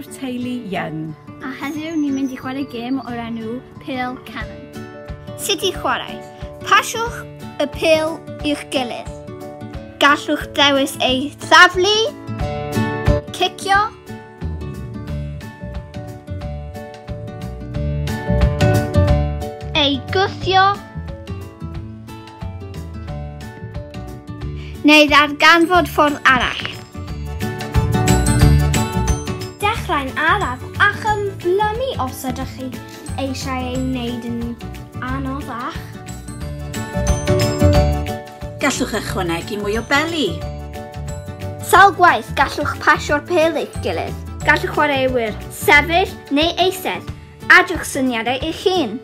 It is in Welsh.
o'r teulu Young. A heddiw ni'n mynd i chwarae gêm o'r enw Pêl Cannon. Sut i chwarae? Pasiwch y pêl i'ch gilydd. Gallwch dewis ei thaflu, cicio, ei gwthio, neu ddarganfod ffordd arall. Dechrau'n araf a chyflymu os ydych chi eisiau ei wneud yn anoddach. Gallwch ychwanegu mwy o beli. Sawl gwaith gallwch pasio'r pêl i'ch gilydd. Gallwch chwaraewyr sefyll neu eistedd. Adwch syniadau i'ch hun.